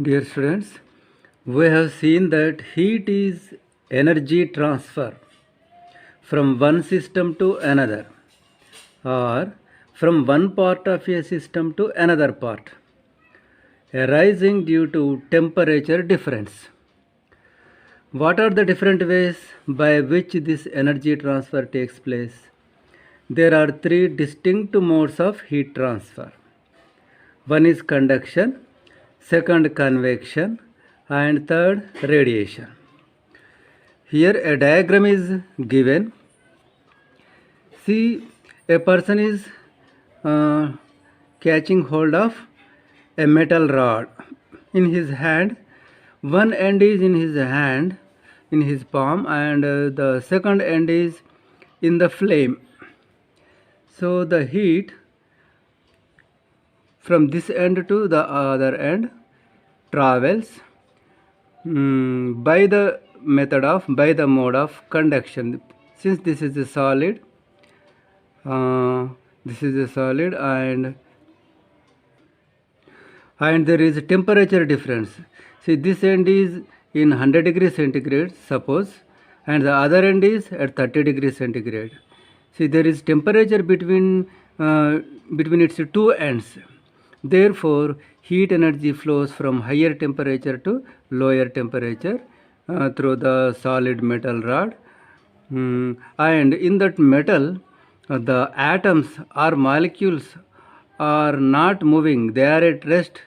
Dear students, we have seen that heat is energy transfer from one system to another or from one part of a system to another part arising due to temperature difference. What are the different ways by which this energy transfer takes place? There are three distinct modes of heat transfer. One is conduction, second convection, and third radiation. Here a diagram is given. See, a person is uh, catching hold of a metal rod in his hand. One end is in his hand, in his palm, and the second end is in the flame. So the heat from this end to the other end travels by the mode of conduction. Since this is a solid, this is a solid, and there is a temperature difference. See, this end is in 100 degrees centigrade, suppose, and the other end is at 30 degrees centigrade. See, there is temperature between its two ends. Therefore, heat energy flows from higher temperature to lower temperature through the solid metal rod. And in that metal, the atoms or molecules are not moving, they are at rest.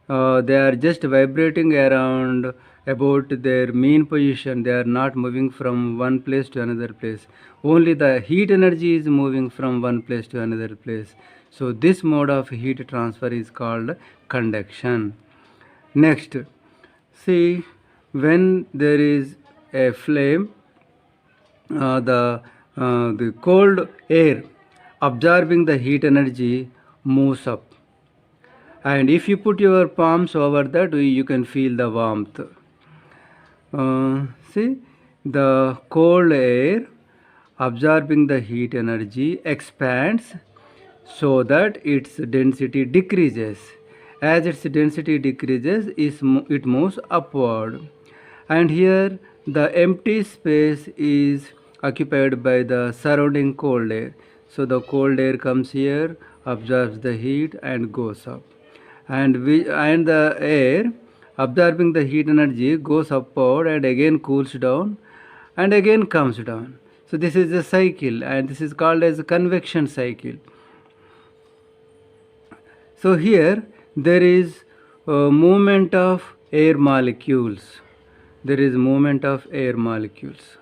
They are just vibrating around about their mean position. They are not moving from one place to another place. Only the heat energy is moving from one place to another place. So this mode of heat transfer is called conduction. Next, see, when there is a flame, the cold air absorbing the heat energy moves up, and if you put your palms over that, you can feel the warmth. See, the cold air absorbing the heat energy expands so that its density decreases. As its density decreases, it moves upward. And here the empty space is occupied by the surrounding cold air. So the cold air comes here, absorbs the heat and goes up. And the air absorbing the heat energy goes upward and again cools down and again comes down. So this is a cycle, and this is called as a convection cycle. So here there is a movement of air molecules. There is movement of air molecules.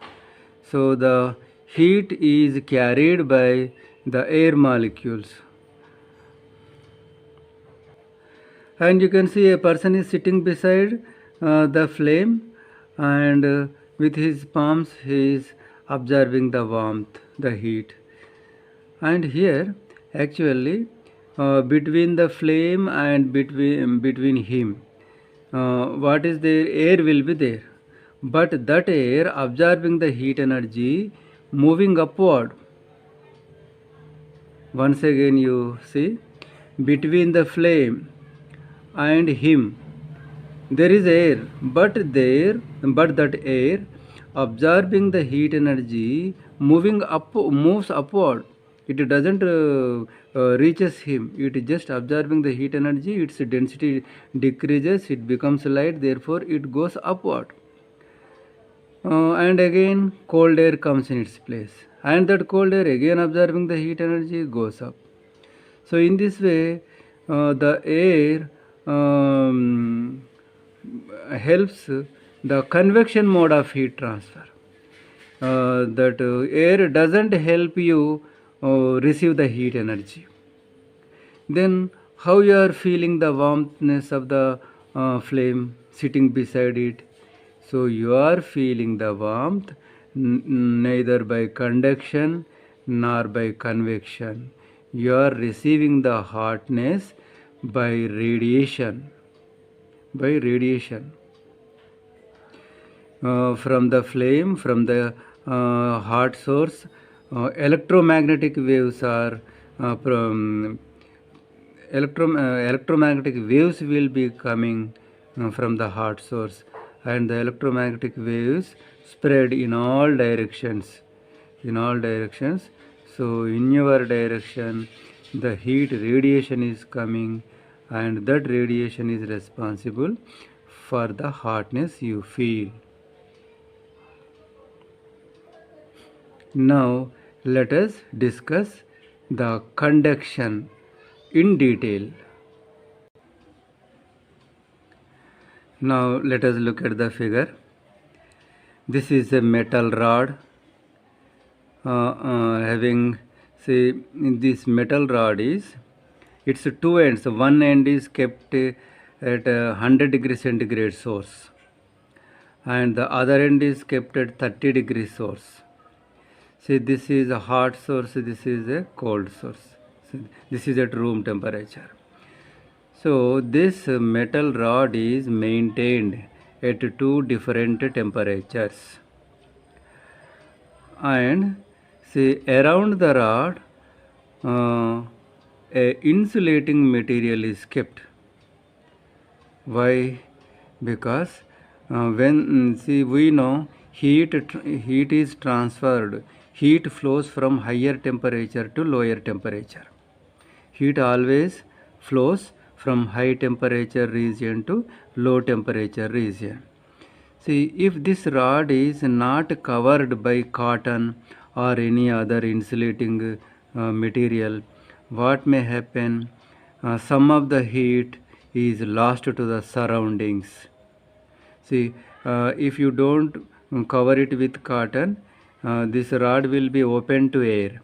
So the heat is carried by the air molecules. And you can see a person is sitting beside the flame, and with his palms he is observing the warmth, the heat. And here actually between the flame and between him, what is there? Air will be there, but that air absorbing the heat energy moving upward. Once again you see, between the flame and him there is air, but that air absorbing the heat energy moves upward. It doesn't reaches him. It is just absorbing the heat energy. Its density decreases, it becomes light, therefore it goes upward. And again cold air comes in its place, and that cold air again absorbing the heat energy goes up. So in this way the air helps the convection mode of heat transfer. That air doesn't help you receive the heat energy. Then how you are feeling the warmthness of the flame sitting beside it? So you are feeling the warmth neither by conduction nor by convection. You are receiving the hotness by radiation. From the flame, from the hot source, electromagnetic waves are electromagnetic waves will be coming from the hot source, and the electromagnetic waves spread in all directions. So in your direction the heat radiation is coming, and that radiation is responsible for the hotness you feel. Now let us discuss the conduction in detail. Now let us look at the figure. This is a metal rod having, say, this metal rod is, its two ends. One end is kept at 100 degree centigrade source, and the other end is kept at 30 degree source. See, this is a hot source, this is a cold source. See, this is at room temperature. So this metal rod is maintained at two different temperatures, and see, around the rod a insulating material is kept. Why? Because when see, we know heat is transferred. Heat flows from higher temperature to lower temperature. Heat always flows from high temperature region to low temperature region. See, if this rod is not covered by cotton or any other insulating material, what may happen? Some of the heat is lost to the surroundings. See, if you don't cover it with cotton, this rod will be open to air,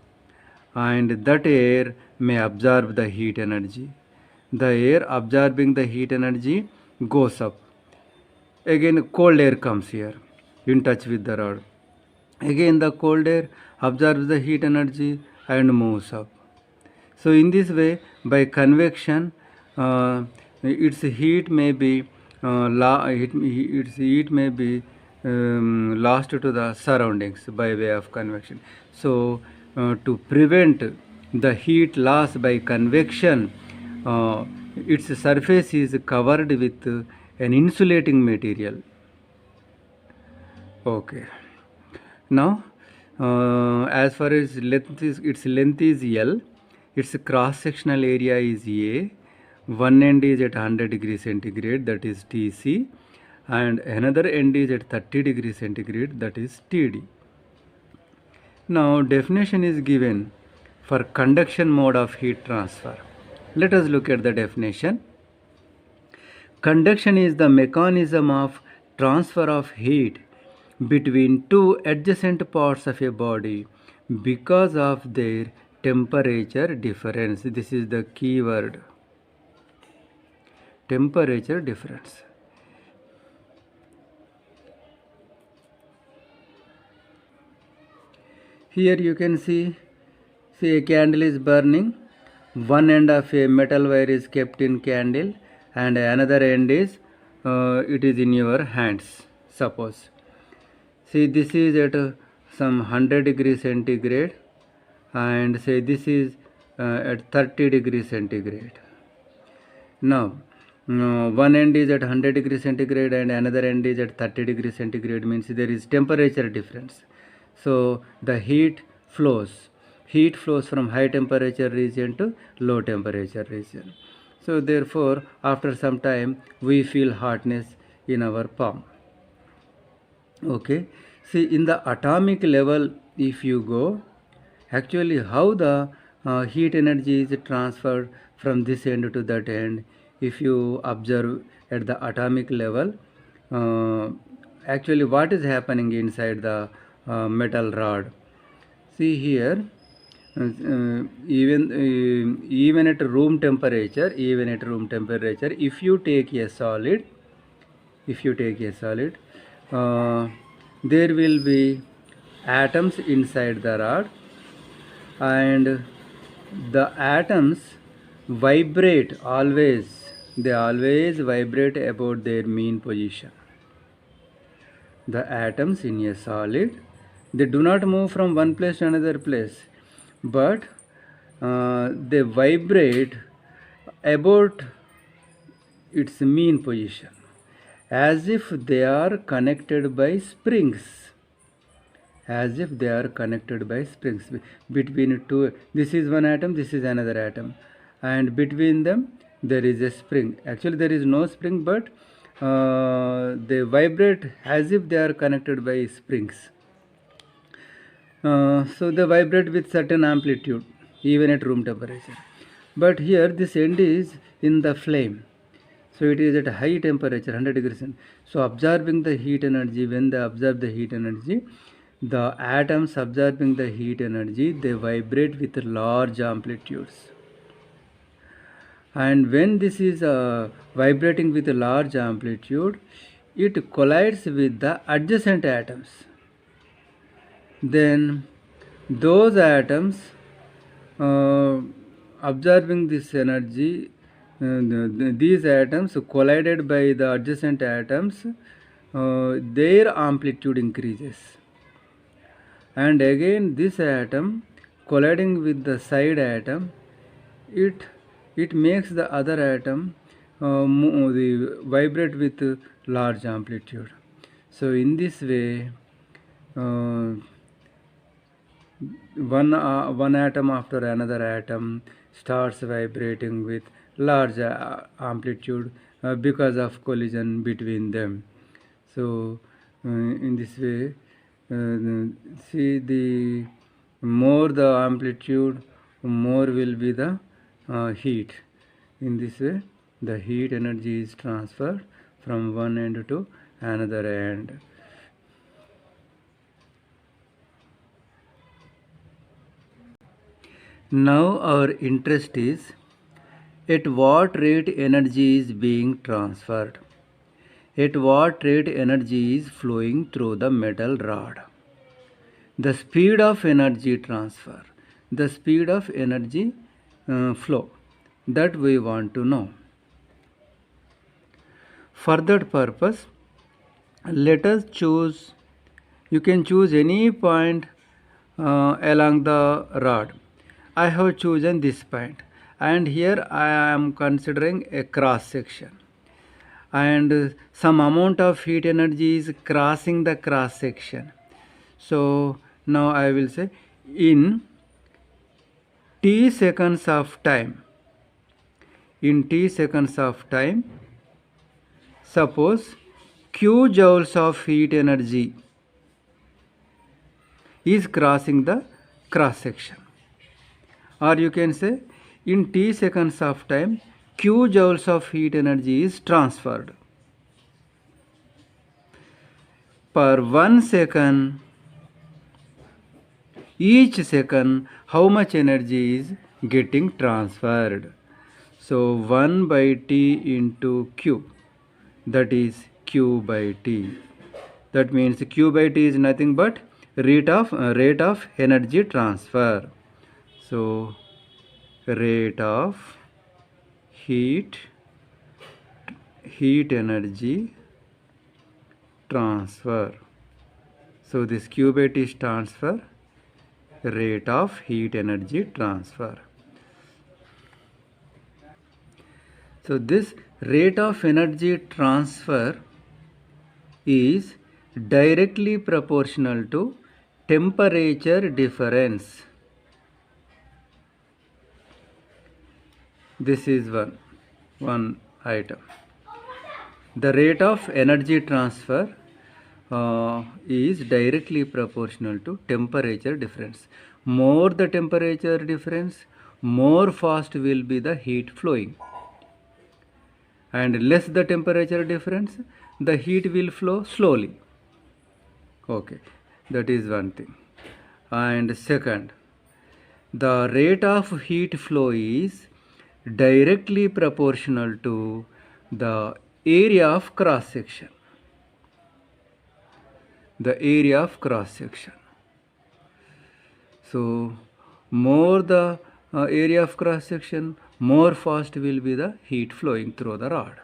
and that air may absorb the heat energy. The air absorbing the heat energy goes up. Again, cold air comes here in touch with the rod. Again, the cold air absorbs the heat energy and moves up. So in this way, by convection, its heat may be lost to the surroundings by way of convection. So to prevent the heat loss by convection, its surface is covered with an insulating material. Okay. Now, as far as its length is L, its cross-sectional area is A, one end is at 100 degrees centigrade, that is Tc, and another end is at 30 degrees centigrade, that is Td. Now, definition is given for conduction mode of heat transfer. Let us look at the definition. Conduction is the mechanism of transfer of heat between two adjacent parts of a body because of their temperature difference. This is the key word, temperature difference. Here you can see a candle is burning. One end of a metal wire is kept in candle, and another end is it is in your hands. Suppose, see, this is at some 100 degrees centigrade, and say this is at 30 degrees centigrade. Now, one end is at 100 degrees centigrade and another end is at 30 degrees centigrade, means there is temperature difference. So the heat flows from high temperature region to low temperature region. So therefore, after some time we feel hotness in our palm. Okay, see, in the atomic level, if you go, actually how the heat energy is transferred from this end to that end, if you observe at the atomic level, actually what is happening inside the metal rod. See here, even at room temperature, if you take a solid, there will be atoms inside the rod, and the atoms vibrate always. They always vibrate about their mean position. The atoms in a solid, they do not move from one place to another place, but they vibrate about its mean position. as if they are connected by springs. As if they are connected by springs between two. This is one atom, this is another atom, and between them there is a spring. Actually there is no spring, but they vibrate as if they are connected by springs. So they vibrate with certain amplitude even at room temperature. But here this end is in the flame, so it is at a high temperature, 100 degrees. So absorbing the heat energy, when they absorb the heat energy, the atoms absorbing the heat energy, they vibrate with large amplitudes. And when this is vibrating with a large amplitude, it collides with the adjacent atoms. Then those atoms absorbing this energy, these atoms collided by the adjacent atoms, their amplitude increases. And again this atom colliding with the side atom, it makes the other atom vibrate with large amplitude. So in this way, one atom after another atom starts vibrating with large amplitude because of collision between them. So in this way, see, the more the amplitude, more will be the heat. In this way the heat energy is transferred from one end to another end. Now our interest is at what rate energy is being transferred, at what rate energy is flowing through the metal rod. The speed of energy transfer, the speed of energy flow, that we want to know. For that purpose, let us choose, you can choose any point along the rod. I have chosen this point, and here I am considering a cross section, and some amount of heat energy is crossing the cross section. So now I will say, in t seconds of time, in t seconds of time, suppose q joules of heat energy is crossing the cross section, or you can say in t seconds of time q joules of heat energy is transferred. Per 1 second, each second, how much energy is getting transferred? So 1 by t into q, that is q by t. That means q by t is nothing but rate of energy transfer. So rate of heat energy transfer. So this q by t stands for rate of heat energy transfer. So this rate of energy transfer is directly proportional to temperature difference. This is one item. The rate of energy transfer is directly proportional to temperature difference. More the temperature difference, more fast will be the heat flowing, and less the temperature difference, the heat will flow slowly. Okay, that is one thing. And second, the rate of heat flow is directly proportional to the area of cross section. The area of cross section. So more the area of cross section, more fast will be the heat flowing through the rod.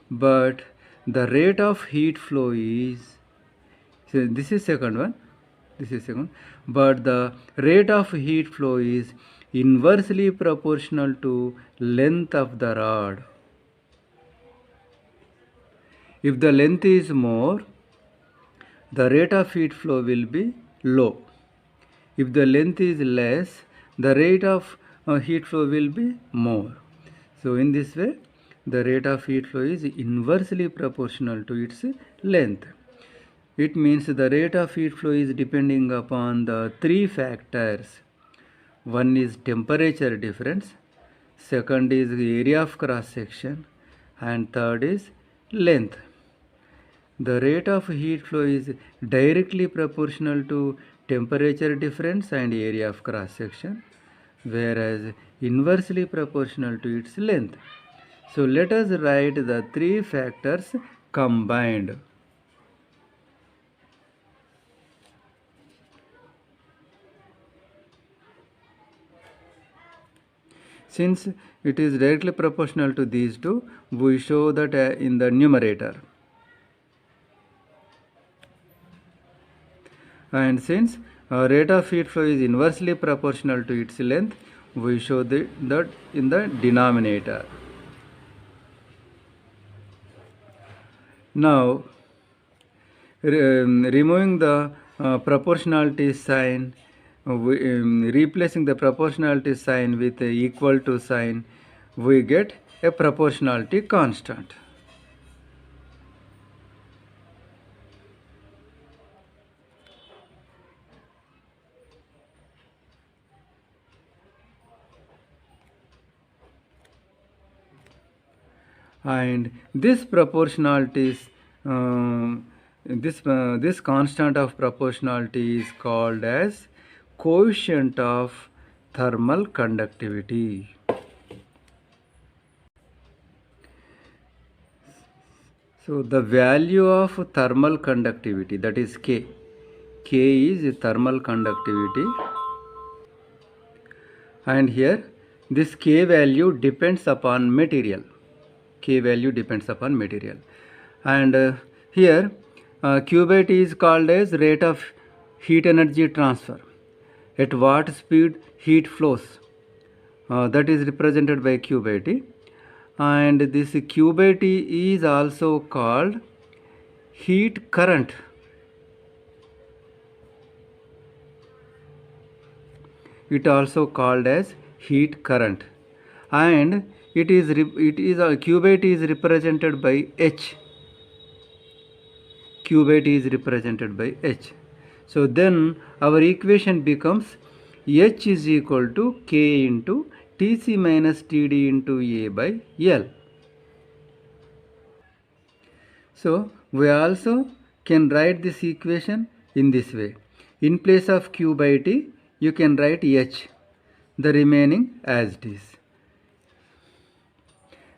But the rate of heat flow is, so this is second one, this is second, but the rate of heat flow is inversely proportional to length of the rod. If the length is more, the rate of heat flow will be low. If the length is less, the rate of heat flow will be more. So in this way, the rate of heat flow is inversely proportional to its length. It means the rate of heat flow is depending upon the three factors. One is temperature difference, second is area of cross section, and third is length. The rate of heat flow is directly proportional to temperature difference and area of cross section, whereas inversely proportional to its length. So let us write the three factors combined. Since it is directly proportional to these two, we show that in the numerator. And since rate of heat flow is inversely proportional to its length, we show that in the denominator. Now, removing the proportionality sign, replacing the proportionality sign with a equal to sign, we get a proportionality constant. And this proportionality is this constant of proportionality is called as coefficient of thermal conductivity. So the value of thermal conductivity, that is K. K is thermal conductivity, and here this K value depends upon material. K value depends upon material, and here Q by T is called as rate of heat energy transfer. At what speed heat flows, that is represented by Q by T, and this Q by T is also called heat current. It also called as heat current, and Q by T is represented by H. Q by T is represented by H. So then our equation becomes H is equal to K into Tc minus Td into A by L. So we also can write this equation in this way. In place of Q by T, you can write H, the remaining as it is.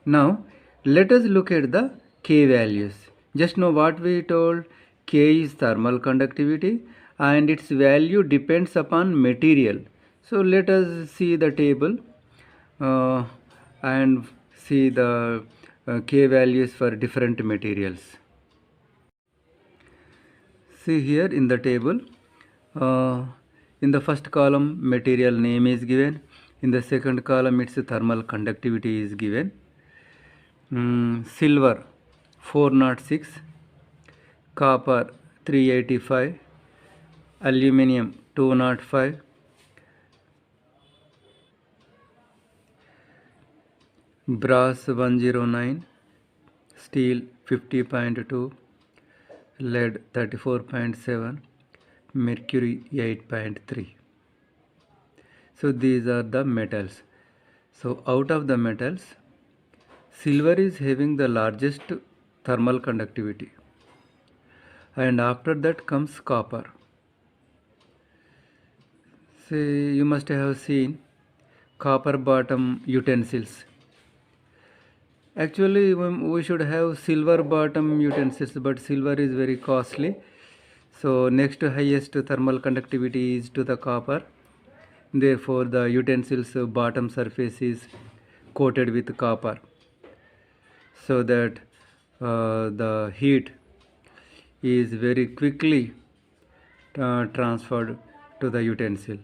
Now let us look at the K values. Just know what we told. K is thermal conductivity and its value depends upon material. So let us see the table and see the K values for different materials. See here in the table, in the first column material name is given, in the second column its thermal conductivity is given. Silver 406, copper 385, aluminium 205, brass 109, steel 50.2, lead 34.7, mercury 8.3. So these are the metals. So out of the metals, silver is having the largest thermal conductivity, and after that comes copper. See, you must have seen copper bottom utensils. Actually we should have silver bottom utensils, but silver is very costly. So next highest thermal conductivity is to the copper. Therefore the utensils bottom surface is coated with copper, so that the heat is very quickly transferred to the utensil.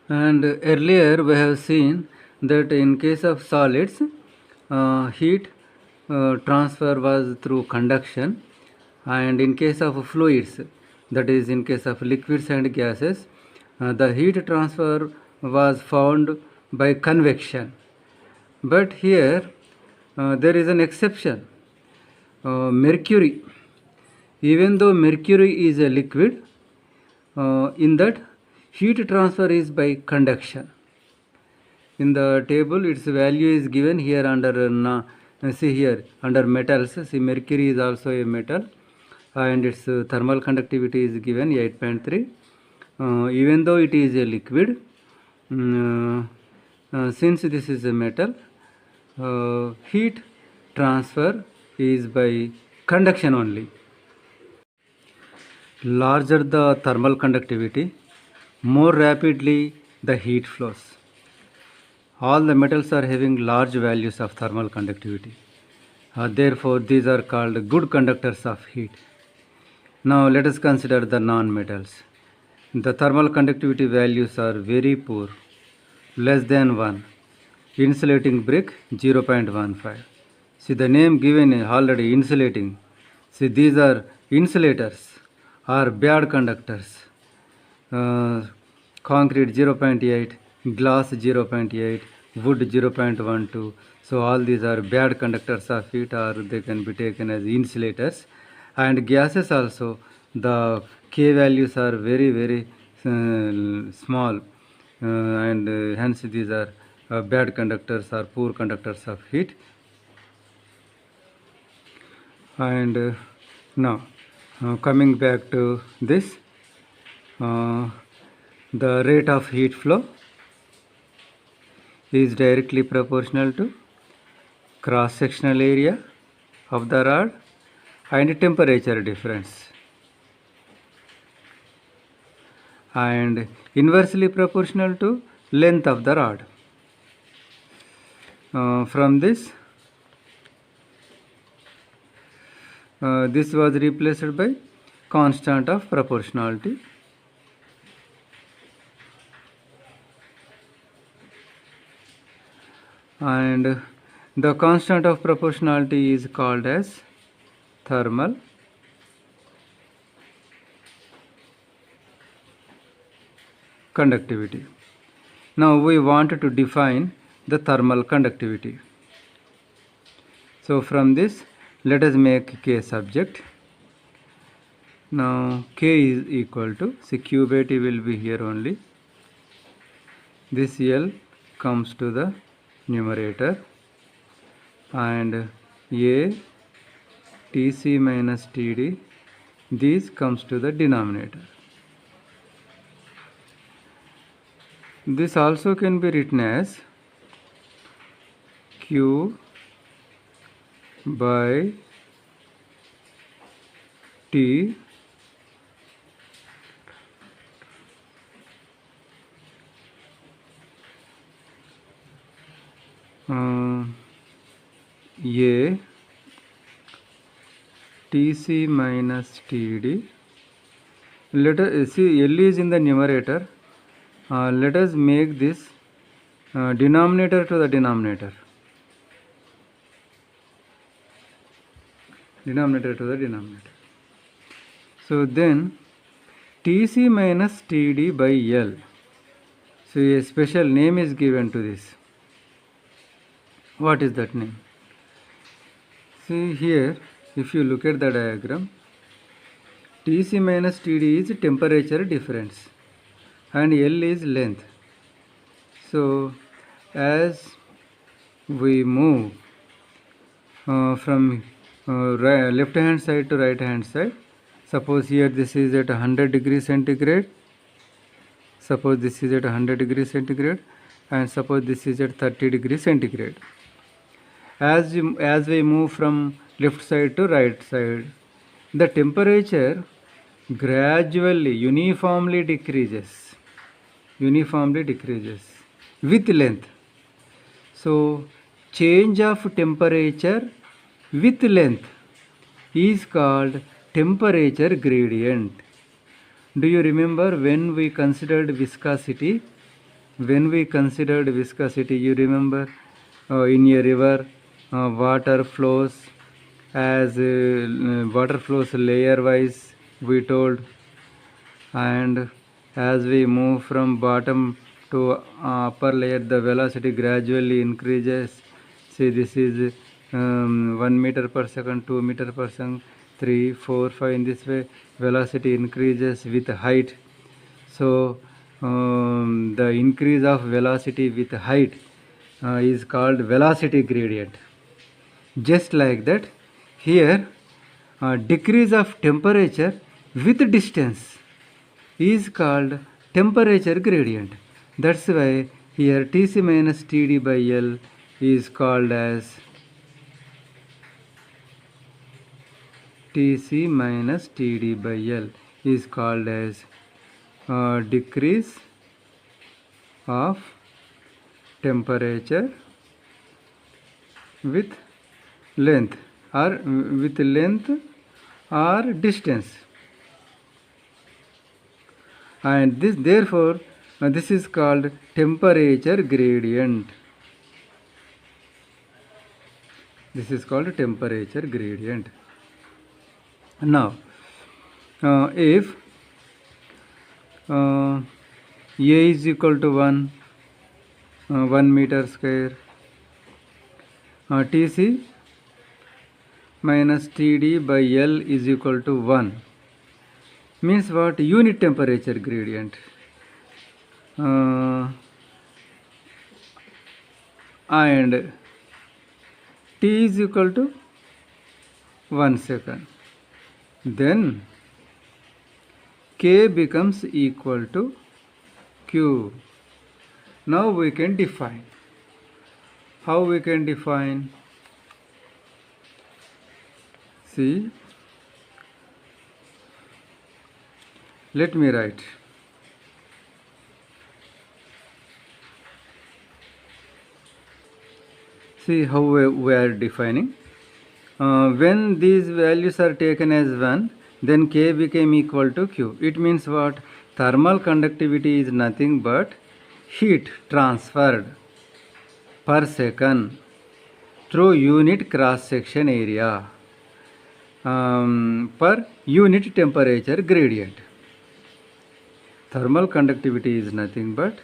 And earlier we have seen that in case of solids, heat transfer was through conduction, and in case of fluids, that is in case of liquids and gases, the heat transfer was found by convection. But here there is an exception. Mercury, even though mercury is a liquid, in that heat transfer is by conduction. In the table its value is given here under see here under metals. See, mercury is also a metal, and its thermal conductivity is given 8.3. Even though it is a liquid, since this is a metal, heat transfer is by conduction only. Larger the thermal conductivity, more rapidly the heat flows. All the metals are having large values of thermal conductivity. Therefore, these are called good conductors of heat. Now, let us consider the non-metals. The thermal conductivity values are very poor, less than 1. Insulating brick 0.15. See, the name given is already insulating. See, these are insulators or bad conductors. Concrete 0.8, glass 0.8, wood 0.12. So all these are bad conductors of heat, or they can be taken as insulators. And gases also, the K values are very small, and hence these are bad conductors or poor conductors of heat. And now coming back to this, the rate of heat flow is directly proportional to cross-sectional area of the rod and temperature difference, and inversely proportional to length of the rod. From this, this was replaced by constant of proportionality. And the constant of proportionality is called as thermal conductivity. Now we want to define the thermal conductivity. So from this, let us make K subject. Now K is equal to, see, Q by T will be here only. This L comes to the numerator, and A Tc minus Td, this comes to the denominator. This also can be written as Q by T A Tc minus Td. Let us see, L is in the numerator. Let us make this denominator to the denominator. Denominator to the denominator. So then Tc minus Td by L. So a special name is given to this. What is that name? See here, if you look at the diagram, Tc minus Td is temperature difference and L is length. So as we move from left hand side to right hand side, suppose here this is at 100 degrees centigrade, suppose this is at 100 degrees centigrade, and suppose this is at 30 degrees centigrade. As we move from left side to right side, the temperature gradually uniformly decreases with length. So change of temperature with length is called temperature gradient. Do you remember when we considered viscosity? You remember in a river, water flows as water flows layer wise, we told. And as we move from bottom to upper layer, the velocity gradually increases. See, this is 1 meter per second, 2 meter per second, 3, 4, 5. In this way velocity increases with height. So the increase of velocity with height is called velocity gradient. Just like that, here decrease of temperature with distance is called temperature gradient. That's why here Tc minus Td by L is called as Tc minus Td by L is called as decrease of temperature with length or distance. And this, therefore, this is called temperature gradient. This is called temperature gradient. Now, if A is equal to 1 meter square, Tc minus Td by L is equal to 1. Means what? Unit temperature gradient. And T is equal to 1 second. Then K becomes equal to Q. Now we can define. How we can define? See, let me write. See how we are defining. When these values are taken as 1, then K became equal to Q. It means what? Thermal conductivity is nothing but heat transferred per second through unit cross section area per unit temperature gradient. Thermal conductivity is nothing but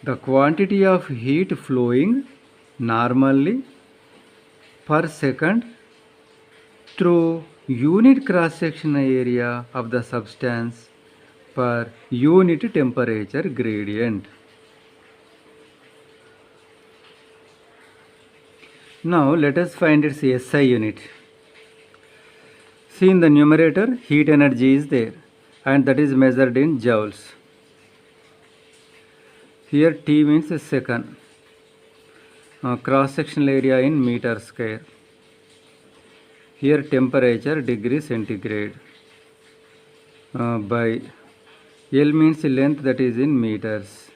the quantity of heat flowing normally per second through unit cross sectional area of the substance per unit temperature gradient. Now let us find its SI unit. See, in the numerator heat energy is there and that is measured in joules. Here T means a second. Cross sectional area in meter square. Here temperature degree centigrade by L means length, that is in meters.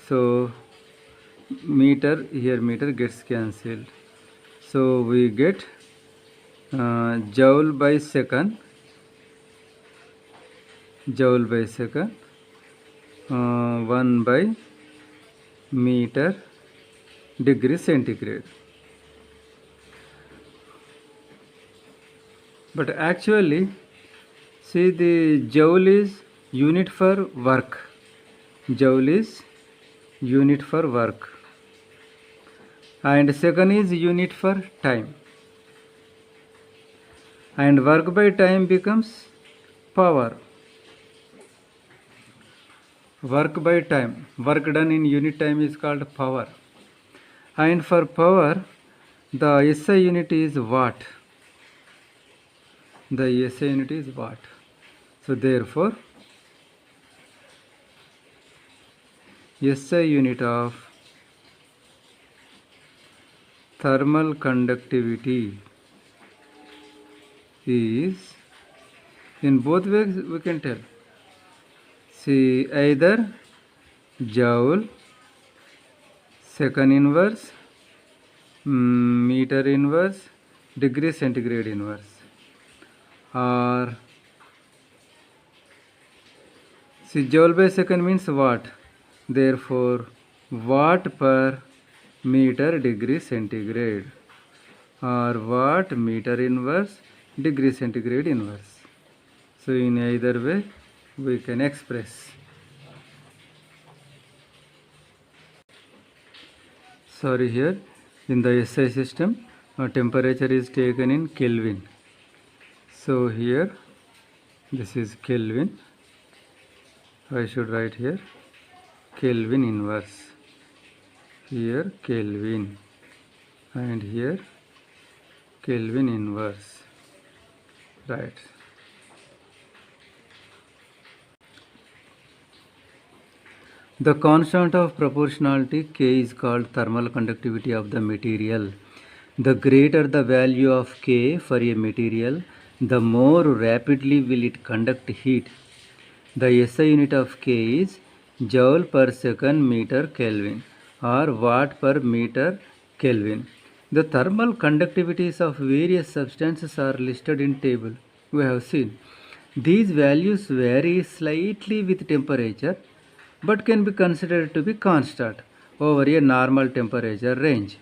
So meter, here meter gets cancelled. So we get joule by second, 1 by meter degree centigrade. But actually, see, the joule is unit for work. Joule is unit for work. And second is unit for time. And work by time becomes power. Work by time, work done in unit time is called power. And for power, the SI unit is watt. The SI unit is watt. So therefore, SI unit of thermal conductivity is, in both ways we can tell. See, either joule, second inverse, meter inverse, degree centigrade inverse, or see, joule by second means watt. Therefore, watt per meter degree centigrade, or watt meter inverse degree centigrade inverse. So in either way we can express. Sorry, here in the SI system temperature is taken in Kelvin. So here this is Kelvin. I should write here Kelvin inverse. Here Kelvin, and here Kelvin inverse. Right. The constant of proportionality K is called thermal conductivity of the material. The greater the value of K for a material, the more rapidly will it conduct heat. The SI unit of K is joule per second meter Kelvin or watt per meter Kelvin. The thermal conductivities of various substances are listed in table. We have seen. These values vary slightly with temperature, but can be considered to be constant over a normal temperature range.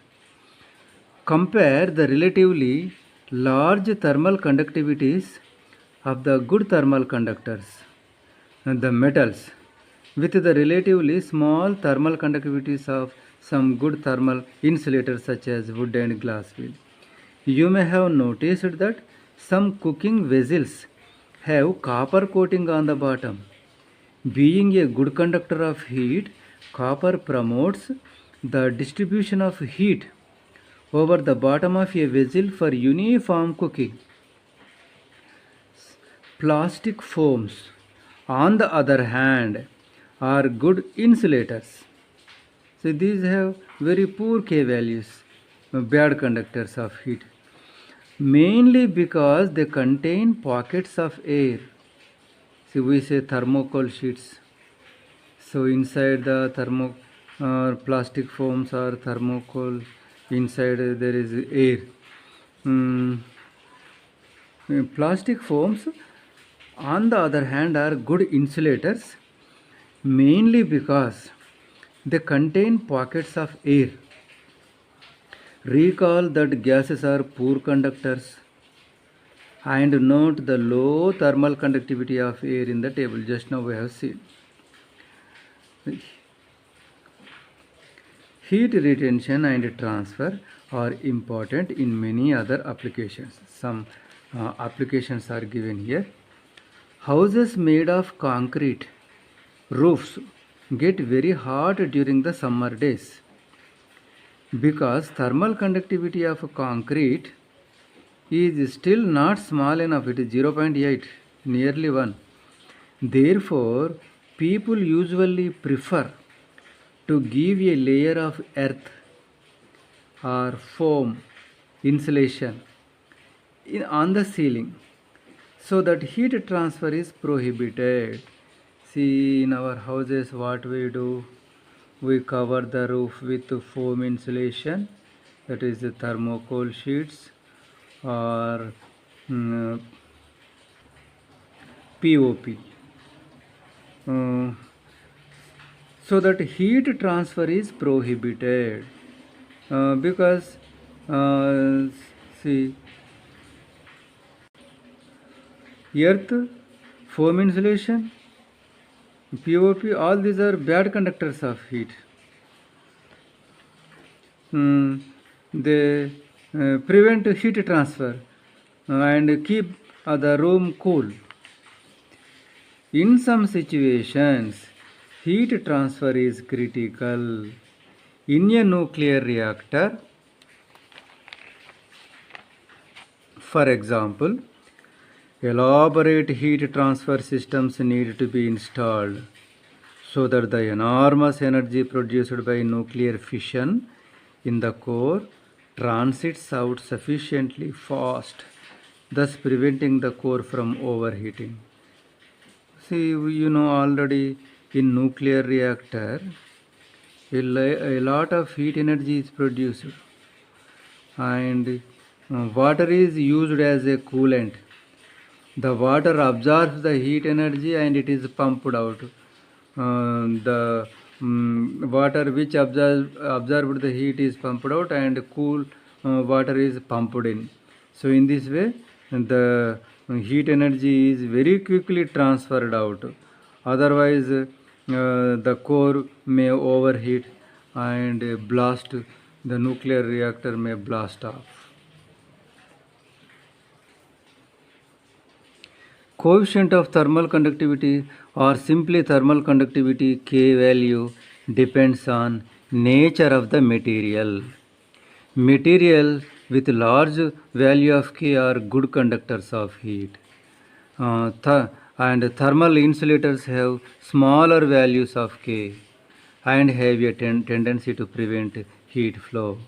Compare the relatively large thermal conductivities of the good thermal conductors, the metals, with the relatively small thermal conductivities of some good thermal insulators such as wood and glass will. You may have noticed that some cooking vessels have copper coating on the bottom. Being a good conductor of heat, copper promotes the distribution of heat over the bottom of a vessel for uniform cooking. Plastic foams, on the other hand, are good insulators. So these have very poor K values, bad conductors of heat, mainly because they contain pockets of air. See, we say thermocol sheets. So inside the plastic foams or thermocol, inside there is air. Plastic foams, on the other hand, are good insulators, mainly because they contain pockets of air. Recall that gases are poor conductors, and note the low thermal conductivity of air in the table. Just now we have seen. Heat retention and transfer are important in many other applications. Some applications are given here. Houses made of concrete roofs get very hot during the summer days because thermal conductivity of concrete is still not small enough. It is 0.8, nearly 1. Therefore, people usually prefer to give a layer of earth or foam insulation on the ceiling so that heat transfer is prohibited. See, in our houses what we do, we cover the roof with foam insulation, that is the thermocol sheets or POP, so that heat transfer is prohibited because see, earth, foam insulation, POP, all these are bad conductors of heat. They prevent heat transfer and keep the room cool. In some situations, heat transfer is critical. In a nuclear reactor, for example, elaborate heat transfer systems need to be installed so that the enormous energy produced by nuclear fission in the core transits out sufficiently fast, thus preventing the core from overheating. See, you know already in nuclear reactor, a lot of heat energy is produced and water is used as a coolant. The water absorbs the heat energy and it is pumped out. The water which absorbed the heat is pumped out, and cool water is pumped in. So in this way the heat energy is very quickly transferred out. Otherwise the core may overheat and blast, the nuclear reactor may blast off. Coefficient of thermal conductivity, or simply thermal conductivity, K value, depends on nature of the material. Materials with large value of K are good conductors of heat. And thermal insulators have smaller values of K and have a tendency to prevent heat flow.